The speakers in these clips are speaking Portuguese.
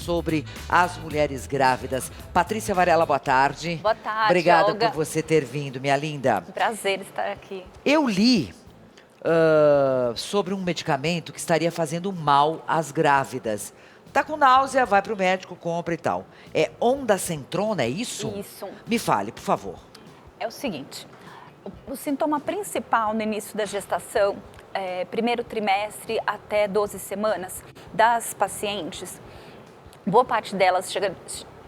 sobre as mulheres grávidas. Patrícia Varela, boa tarde. Boa tarde, Obrigada Olga. por você ter vindo, minha linda. Prazer estar aqui. Eu li sobre um medicamento que estaria fazendo mal às grávidas. Tá com náusea, vai pro médico, compra e tal. É ondansetrona, é isso? Isso. Me fale, por favor. É o seguinte, o sintoma principal no início da gestação, primeiro trimestre até 12 semanas, das pacientes, boa parte delas,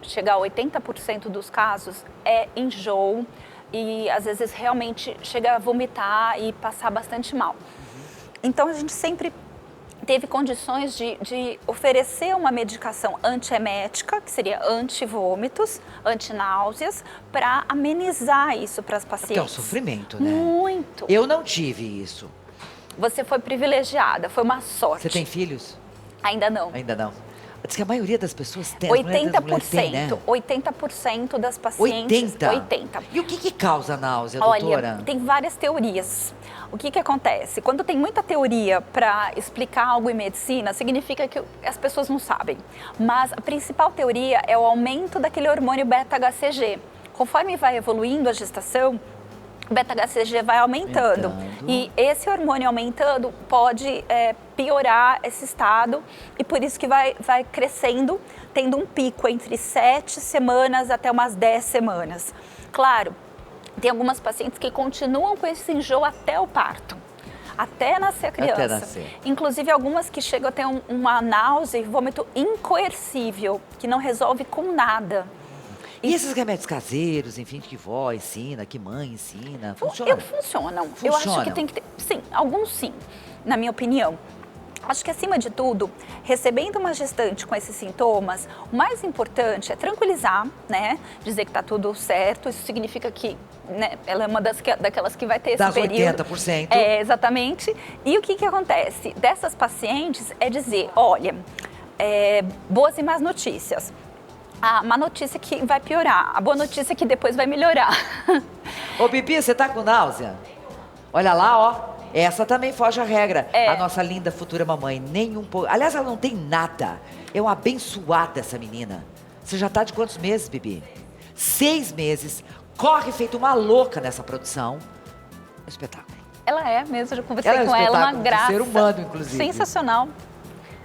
chega a 80% dos casos, é enjoo e às vezes realmente chega a vomitar e passar bastante mal. Então a gente sempre teve condições de oferecer uma medicação antiemética, que seria antivômitos, antináuseas, para amenizar isso para as pacientes. Porque é um sofrimento, né? Muito. Eu não tive isso. Você foi privilegiada, foi uma sorte. Você tem filhos? Ainda não. Ainda não. Diz que a maioria das pessoas tem. 80%, tem, né? 80% das pacientes. 80? E o que causa náusea, Olha, doutora? tem várias teorias. O que acontece? Quando tem muita teoria para explicar algo em medicina, significa que as pessoas não sabem. Mas a principal teoria é o aumento daquele hormônio beta-HCG. Conforme vai evoluindo a gestação, o beta-HCG vai aumentando. E esse hormônio aumentando pode piorar esse estado e por isso que vai crescendo, tendo um pico entre 7 semanas até umas 10 semanas. Claro, tem algumas pacientes que continuam com esse enjoo até o parto, até nascer a criança. Até nascer. Inclusive algumas que chegam a ter uma náusea e vômito incoercível, que não resolve com nada. E esses remédios caseiros, enfim, que vó ensina, que mãe ensina, funcionam? Funcionam. Eu acho que tem que ter, sim, alguns sim, na minha opinião. Acho que, acima de tudo, recebendo uma gestante com esses sintomas, o mais importante é tranquilizar, né? Dizer que está tudo certo. Isso significa que, né, ela é uma daquelas que vai ter esse período. Das 80%. Exatamente. E o que acontece? Dessas pacientes é dizer, olha, boas e más notícias. A má notícia é que vai piorar, a boa notícia é que depois vai melhorar. Ô, Bibi, você tá com náusea? Olha lá, ó. Essa também foge à regra. A nossa linda futura mamãe, nenhum pouco. Aliás, ela não tem nada. É uma abençoada essa menina. Você já tá de quantos meses, Bibi? 6 meses. Corre feito uma louca nessa produção. É um espetáculo. Ela é mesmo, eu já conversei Ela é um com ela, uma espetáculo de graça. ser humano, inclusive. Sensacional.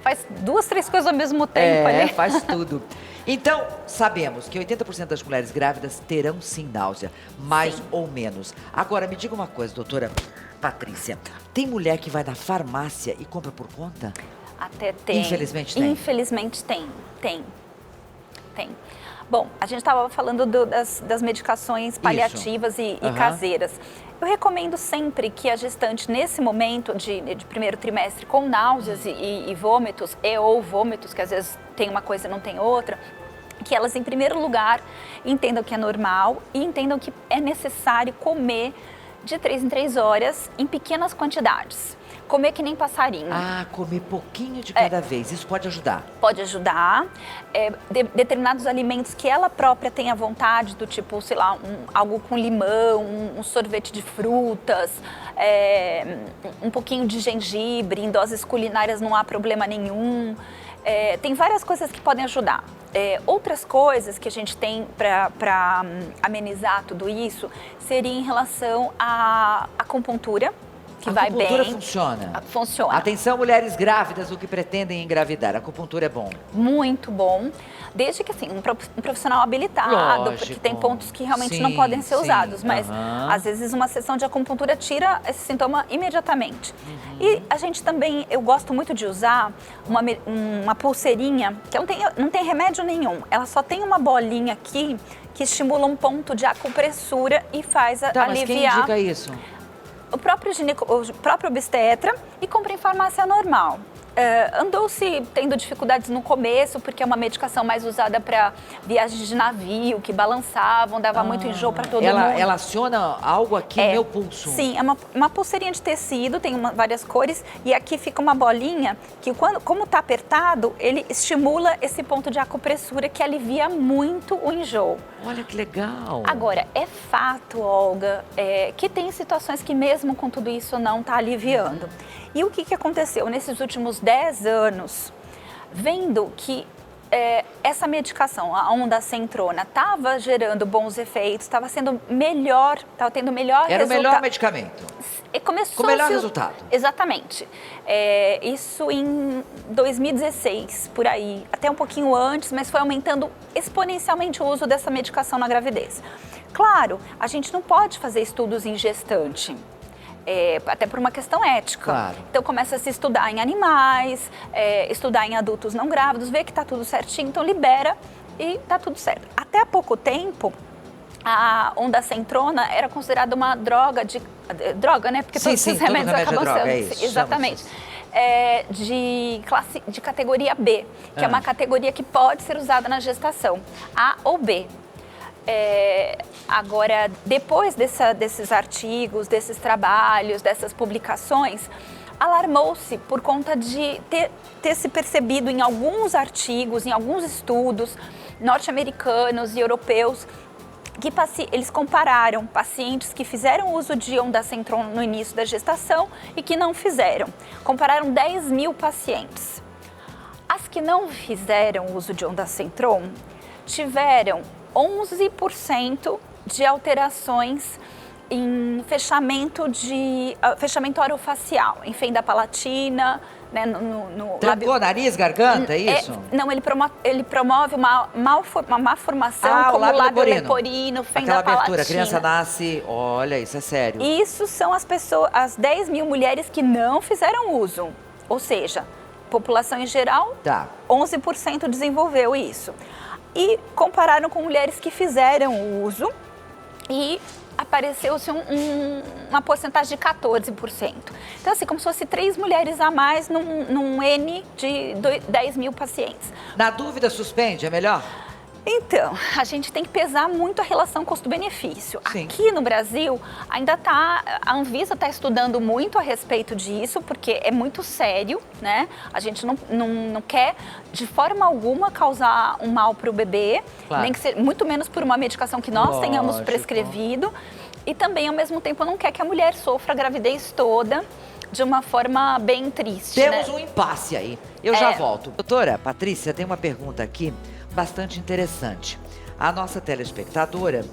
Faz 2, 3 coisas ao mesmo tempo ali. Faz tudo. Então, sabemos que 80% das mulheres grávidas terão sim náusea, mais ou menos. Agora, me diga uma coisa, doutora Patrícia. Tem mulher que vai na farmácia e compra por conta? Até tem. Infelizmente tem. Infelizmente tem. Bom, a gente estava falando das medicações paliativas e caseiras. Eu recomendo sempre que a gestante, nesse momento de primeiro trimestre, com náuseas e vômitos, ou vômitos, que às vezes tem uma coisa e não tem outra, que elas, em primeiro lugar, entendam que é normal e entendam que é necessário comer de 3 em 3 horas em pequenas quantidades. Comer que nem passarinho. Ah, comer pouquinho de cada vez. Isso pode ajudar? Pode ajudar. Determinados alimentos que ela própria tenha vontade, do tipo, sei lá, algo com limão, um sorvete de frutas, um pouquinho de gengibre, em doses culinárias não há problema nenhum. Tem várias coisas que podem ajudar. Outras coisas que a gente tem para amenizar tudo isso seria em relação à acupuntura. Que vai bem. A acupuntura funciona? Funciona. Atenção, mulheres grávidas ou que pretendem engravidar. A acupuntura é bom? Muito bom. Desde que, assim, um profissional habilitado, Lógico. Porque tem pontos que realmente não podem ser usados. Mas, às vezes, uma sessão de acupuntura tira esse sintoma imediatamente. E a gente também, eu gosto muito de usar uma pulseirinha, que não tem remédio nenhum. Ela só tem uma bolinha aqui que estimula um ponto de acupressura e faz aliviar. Mas quem indica isso? O próprio obstetra e compra em farmácia normal. Andou-se tendo dificuldades no começo, porque é uma medicação mais usada para viagens de navio, que balançavam, dava muito enjoo para todo mundo. Ela aciona algo aqui no meu pulso? Sim, é uma pulseirinha de tecido, tem várias cores, e aqui fica uma bolinha que, como está apertado, ele estimula esse ponto de acupressura que alivia muito o enjoo. Olha que legal! Agora, é fato, Olga, que tem situações que mesmo com tudo isso não está aliviando. E o que aconteceu nesses últimos 10 anos, vendo que essa medicação, a ondansetrona, estava gerando bons efeitos, estava sendo melhor, estava tendo melhor Era resultado. o melhor medicamento. Começou com o melhor resultado. Exatamente. Isso em 2016, por aí. Até um pouquinho antes, mas foi aumentando exponencialmente o uso dessa medicação na gravidez. Claro, a gente não pode fazer estudos em gestante. Até por uma questão ética. Claro. Então começa a se estudar em animais, estudar em adultos não grávidos, ver que está tudo certinho, então libera e está tudo certo. Até há pouco tempo, a ondansetrona era considerada uma droga, né? Porque todos os remédios acabam sendo. Exatamente. De categoria B, que é uma categoria que pode ser usada na gestação, A ou B. Agora, depois desses artigos, desses trabalhos, dessas publicações, alarmou-se por conta de ter se percebido em alguns artigos, em alguns estudos norte-americanos e europeus, que eles compararam pacientes que fizeram uso de ondansetrona no início da gestação e que não fizeram. Compararam 10 mil pacientes. As que não fizeram uso de ondansetrona tiveram 11% de alterações em fechamento orofacial, em fenda palatina, né, no Trancou lábio... nariz, garganta, é isso? Não, ele promove uma má formação, como o lábio leporino, fenda palatina. Abertura, a criança nasce, olha, isso é sério. Isso são as 10 mil mulheres que não fizeram uso, ou seja, população em geral, 11% desenvolveu isso. E compararam com mulheres que fizeram uso e apareceu-se uma porcentagem de 14%. Então, assim, como se fosse 3 mulheres a mais num N de 10 mil pacientes. Na dúvida, suspende, é melhor? Então, a gente tem que pesar muito a relação custo-benefício. Sim. Aqui no Brasil, a Anvisa está estudando muito a respeito disso, porque é muito sério, né? A gente não quer, de forma alguma, causar um mal para o bebê, nem que seja, muito menos por uma medicação que nós tenhamos prescrevido. E também, ao mesmo tempo, não quer que a mulher sofra a gravidez toda de uma forma bem triste. Temos um impasse aí. Eu já volto. Doutora Patrícia, tem uma pergunta aqui bastante interessante. A nossa telespectadora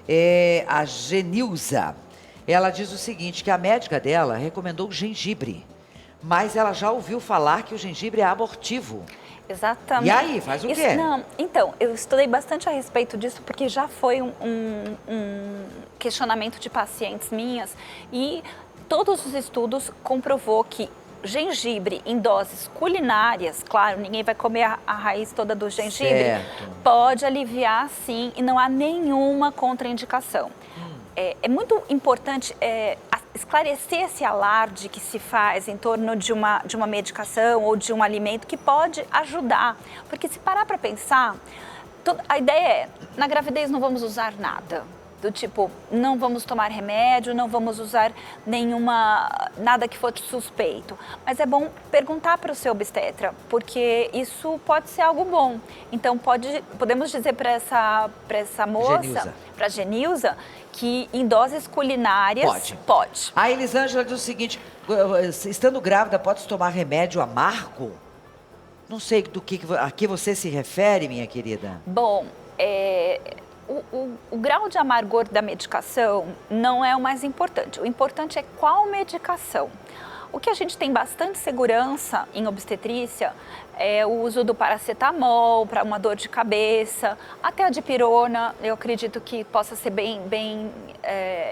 é a Genilza. Ela diz o seguinte, que a médica dela recomendou o gengibre, mas ela já ouviu falar que o gengibre é abortivo. Exatamente. E aí, faz o quê? Então, eu estudei bastante a respeito disso, porque já foi um questionamento de pacientes minhas e todos os estudos comprovou que gengibre em doses culinárias, claro, ninguém vai comer a raiz toda do gengibre, pode aliviar sim e não há nenhuma contraindicação. É muito importante esclarecer esse alarde que se faz em torno de uma medicação ou de um alimento que pode ajudar, porque se parar para pensar, a ideia é, na gravidez não vamos usar nada. Do tipo, não vamos tomar remédio, não vamos usar nada que for suspeito. Mas é bom perguntar para o seu obstetra, porque isso pode ser algo bom. Então, podemos dizer para essa moça, para a Genilza, que em doses culinárias pode. A Elisângela diz o seguinte, estando grávida, pode tomar remédio amargo? Não sei a que você se refere, minha querida. Bom, o grau de amargor da medicação não é o mais importante. O importante é qual medicação. O que a gente tem bastante segurança em obstetrícia é o uso do paracetamol para uma dor de cabeça, até a dipirona, eu acredito que possa ser bem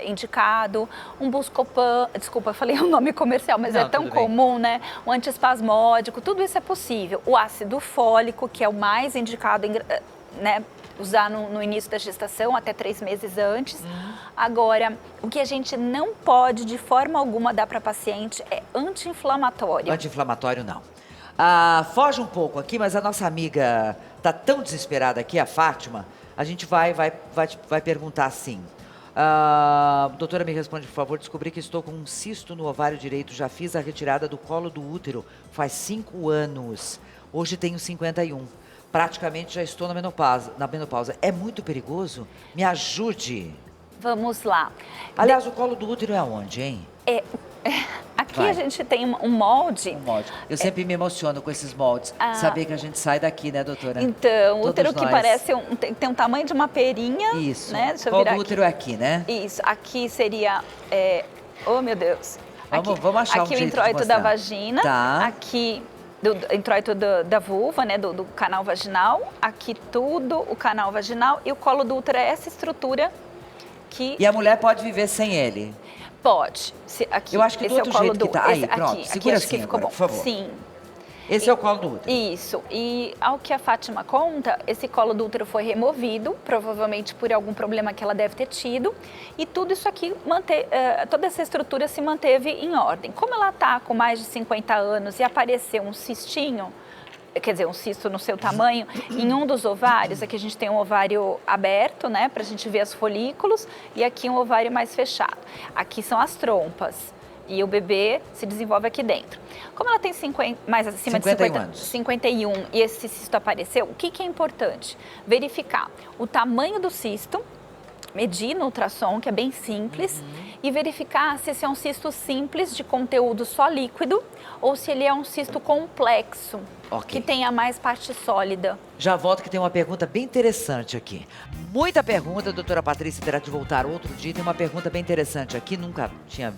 indicado. Um Buscopan, desculpa, eu falei o nome comercial, mas é tão comum, né? O antiespasmódico, tudo isso é possível. O ácido fólico, que é o mais indicado, né? Usar no início da gestação, até 3 meses antes. Agora, o que a gente não pode, de forma alguma, dar para paciente é anti-inflamatório. Anti-inflamatório, não. Foge um pouco aqui, mas a nossa amiga está tão desesperada aqui, a Fátima, a gente vai perguntar assim. Doutora, me responde, por favor. Descobri que estou com um cisto no ovário direito. Já fiz a retirada do colo do útero faz 5 anos. Hoje tenho 51. Praticamente já estou na menopausa. É muito perigoso? Me ajude. Vamos lá. Aliás, o colo do útero é aonde, hein? Aqui Vai. a gente tem um molde. Um molde. Eu sempre me emociono com esses moldes. Saber que a gente sai daqui, né, doutora? Então, Todos útero que nós. parece tem um tamanho de uma perinha. Isso. Né? Deixa eu Qual virar do útero é aqui, né? Isso. Aqui seria... oh, meu Deus. Vamos achar aqui um o jeito de introito da mostrar. vagina. Tá. Aqui do introito da vulva, né? Do canal vaginal. Aqui tudo o canal vaginal. E o colo do útero é essa estrutura que... E a mulher pode viver sem ele? Pode. Aqui, Eu acho que do esse outro é o colo jeito que tá. Aí, pronto. Aqui Segura acho que assim ficou agora, bom. por favor. Sim. Esse é o colo do útero. Isso. E ao que a Fátima conta, esse colo do útero foi removido, provavelmente por algum problema que ela deve ter tido. E tudo isso aqui, toda essa estrutura se manteve em ordem. Como ela está com mais de 50 anos e apareceu um cistinho, quer dizer, um cisto no seu tamanho, em um dos ovários, aqui a gente tem um ovário aberto, né, pra gente ver os folículos, e aqui um ovário mais fechado. Aqui são as trompas, e o bebê se desenvolve aqui dentro. Como ela tem mais acima de 50 anos. 51 e esse cisto apareceu, o que é importante? Verificar o tamanho do cisto, medir no ultrassom, que é bem simples, e verificar se esse é um cisto simples de conteúdo só líquido ou se ele é um cisto complexo, que tenha mais parte sólida. Já volto que tem uma pergunta bem interessante aqui. Muita pergunta, a doutora Patrícia terá de voltar outro dia. Tem uma pergunta bem interessante aqui, nunca tinha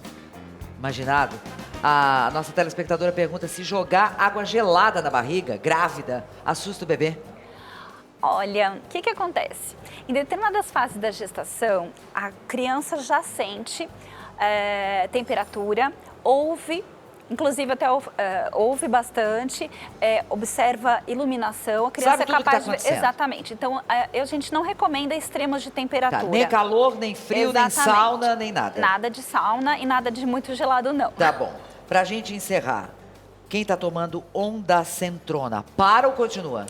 imaginado. A nossa telespectadora pergunta se jogar água gelada na barriga, grávida, assusta o bebê. Olha, o que acontece? Em determinadas fases da gestação, a criança já sente temperatura, inclusive até ouve bastante, observa iluminação, a criança Sabe é tudo capaz que tá de ver. Exatamente. Então, a gente não recomenda extremos de temperatura. Tá, nem calor, nem frio, nem sauna, nem nada. Nada de sauna e nada de muito gelado, não. Tá bom. Pra gente encerrar, quem tá tomando ondansetrona, para ou continua?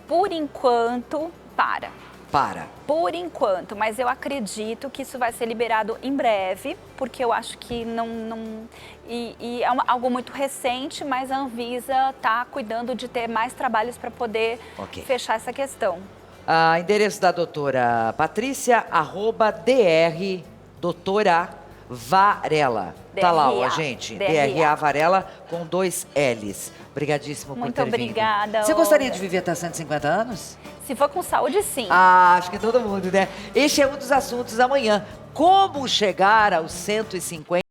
Por enquanto, para. Para. Por enquanto, mas eu acredito que isso vai ser liberado em breve, porque eu acho que é algo muito recente, mas a Anvisa está cuidando de ter mais trabalhos para poder fechar essa questão. Endereço da doutora Patrícia, @dr doutora Varela. Tá lá, ó, gente. DRA Varela com 2 L's. Obrigadíssimo por ter vindo. Muito obrigada. Você gostaria de viver até 150 anos? Se for com saúde, sim. Acho que todo mundo, né? Este é um dos assuntos amanhã. Como chegar aos 150?